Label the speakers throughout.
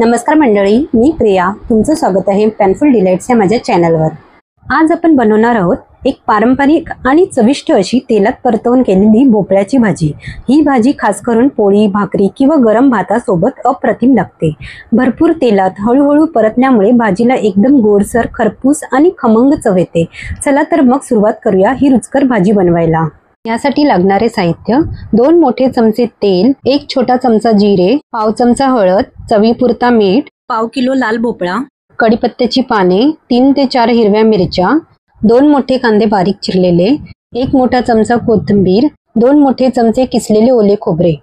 Speaker 1: नमस्कार मंडळी, मी प्रिया. तुमचं स्वागत आहे पॅनफुल डिलाइट्स या माझ्या चॅनलवर. आज आपण बनवणार आहोत एक पारंपरिक आणि चविष्ट अशी तेलात परतवून केलेली भोपळ्याची भाजी. ही भाजी खास करून पोळी, भाकरी किंवा गरम भातासोबत अप्रतिम लागते. भरपूर तेलात हळूहळू परतल्यामुळे भाजीला एकदम गोडसर, खरपूस आणि खमंग चव येते. चला तर मग सुरुवात करूया ही रुचकर भाजी बनवायला. यासाठी लागणारे साहित्य: 2 मोठे चमचे तेल, 1 छोटा चमचा जिरे, पाव चमचा हळद, चवीपुरता मीठ, पाव किलो लाल भोपळा, कढीपत्त्याची पाने, 3 ते 4 हिरव्या मिरच्या, 2 मोठे कांदे बारीक चिरलेले, 1 मोठा चमचा कोथिंबीर, 2 मोठे चमचे किसलेले ओले खोबरे.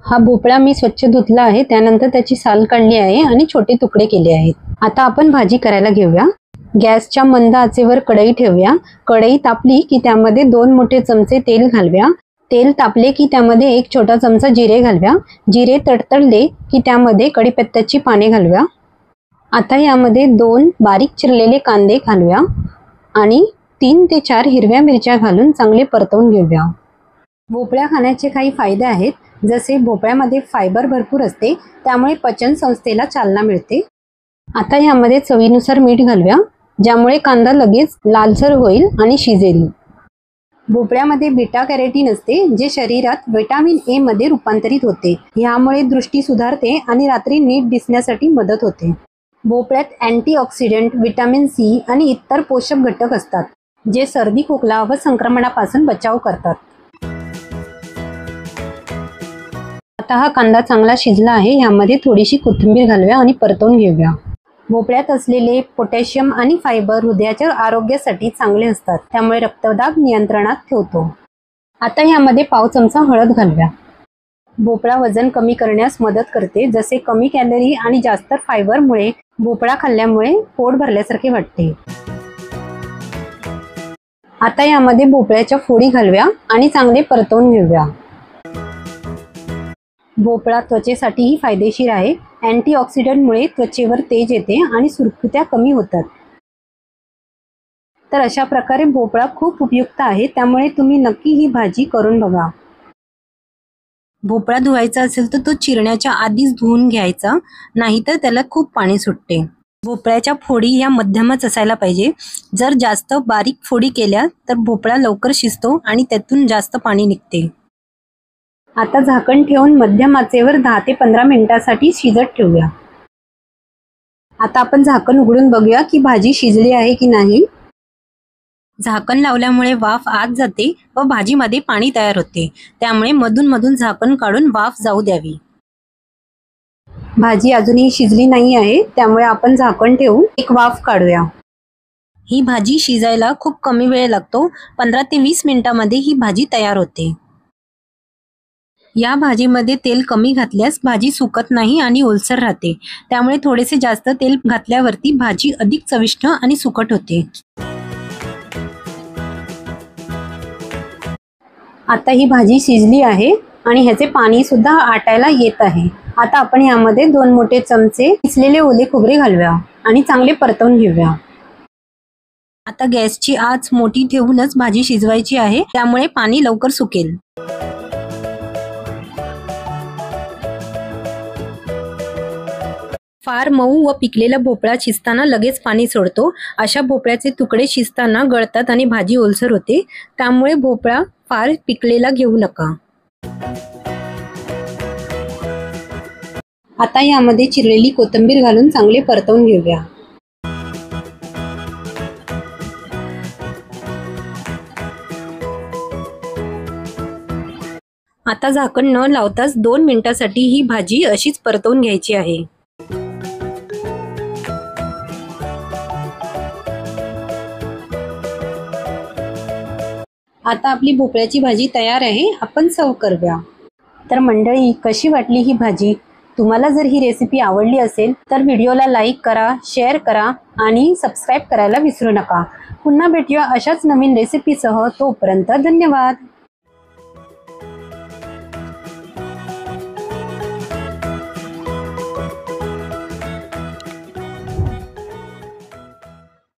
Speaker 1: हा भोपळा मी स्वच्छ धुतला आहे, त्यानंतर त्याची साल काढली आहे आणि छोटे तुकडे केले आहेत. आता आपण भाजी करायला घेऊया. गॅसच्या मंद आचेवर कढई ठेवूया. कढई तापली की त्यामध्ये 2 मोठे चमचे तेल घालूया. तेल तापले की त्यामध्ये 1 छोटा चमचा जिरे घालूया. जिरे तडतडले की त्यामध्ये कढीपत्त्याची पाने घालूया. आता यामध्ये 2 बारीक चिरलेले कांदे घालूया आणि 3 ते 4 हिरव्या मिरच्या घालून चांगले परतवून घेऊया. भोपळा खाण्याचे काही फायदे आहेत. जसे भोपळ्यामध्ये फायबर भरपूर असते, त्यामुळे पचन संस्थेला चालना मिळते. आता यामध्ये चवीनुसार मीठ घालूया, ज्यामुळे कांदा लगेच लालसर होईल आणि शिजेल. भोपळ्यामध्ये बीटा कॅरोटीन असते, जे शरीरात विटामिन ए मध्ये रूपांतरित होते. यामुळे दृष्टी सुधारते आणि रात्री नीट दिसण्यासाठी मदत होते. भोपळ्यात अँटीऑक्सिडंट, विटामिन सी आणि इतर पोषक घटक असतात, जे सर्दी, खोकला व संक्रमणापासून बचाव करतात. आता हा कांदा चांगला शिजला आहे. यामध्ये थोडीशी कोथिंबीर घालूया आणि परतवून घेऊया. भोपळ्यात असलेले पोटॅशियम आणि फायबर हृदयाच्या आरोग्यासाठी चांगले असतात, त्यामुळे रक्तदाब नियंत्रणात ठेवतो. आता यामध्ये पाव चमचा हळद घालूया. भोपळा वजन कमी करण्यास मदत करते. जसे कमी कॅलरी आणि जास्त फायबरमुळे भोपळा खाल्ल्यामुळे पोट भरल्यासारखे वाटते. आता यामध्ये भोपळ्याच्या फोडी घालूया आणि चांगले परतवून घेऊया. भोपळा त्वचेसाठीही फायदेशीर आहे. अँटीऑक्सिडंटमुळे त्वचेवर तेज येते आणि सुरकुत्या कमी होतात. तर अशा प्रकारे भोपळा खूप उपयुक्त आहे, त्यामुळे तुम्ही नक्की ही भाजी करून बघा. भोपळा धुवायचा असेल तर तो चिरण्याच्या आधीच धुवून घ्यायचा, नाहीतर त्याला खूप पाणी सुटते. भोपळ्याच्या फोडी या मध्यमच असायला पाहिजे. जर जास्त बारीक फोडी केल्या तर भोपळा लवकर शिजतो आणि त्यातून जास्त पाणी निघते. आता झाकण ठेवून मध्यम आचेवर 10 ते 15 मिनिटांसाठी शिजत ठेवूया. आता आपण झाकण उघडून बघूया की भाजी शिजली आहे की नाही. झाकण लावल्यामुळे वाफ आत जाते व भाजीमध्ये पाणी तयार होते, त्यामुळे मधून मधून झाकण काढून वाफ जाऊ द्यावी. भाजी अजूनही शिजली नाही आहे, त्यामुळे आपण झाकण ठेवून एक वाफ काढूया. ही भाजी शिजायला खूप कमी वेळ लागतो. 15 ते 20 मिनिटांमध्ये ही भाजी तयार होते. या भाजीमध्ये तेल कमी घातल्यास भाजी सुकत नाही आणि ओलसर राहते, त्यामुळे थोडेसे जास्त तेल घातल्यावरती भाजी अधिक चविष्ट आणि सुकट होते. आता ही भाजी शिजली आहे आणि ह्याचे पाणी सुद्धा आटायला येत आहे. आता आपण यामध्ये 2 मोठे चमचे किसलेले ओले खोबरे घालूया आणि चांगले परतवून घेऊया. आता गॅसची आच मोठी ठेवूनच भाजी शिजवायची आहे, त्यामुळे पाणी लवकर सुकेल. फार मऊ व पिकलेला भोपळा शिजताना लगेच पाणी सोडतो. अशा भोपळ्याचे तुकडे शिजताना गळतात आणि भाजी ओलसर होते, त्यामुळे भोपळा फार पिकलेला घेऊ नका. आता यामध्ये चिरलेली कोथिंबीर घालून चांगले परतवून घेऊया. आता झाकण न लावताच 2 मिनिटांसाठी ही भाजी अशीच परतवून घ्यायची आहे. आता आपली भोपळ्याची भाजी तयार आहे. आपण सर्व करूया. तर मंडळी, कशी वाटली ही भाजी? तुम्हाला जर ही रेसिपी आवडली असेल तर व्हिडिओला लाईक करा, शेअर करा आणि सबस्क्राईब करायला विसरू नका. पुन्हा भेटूया अशाच नवीन रेसिपीसह. तोपर्यंत धन्यवाद.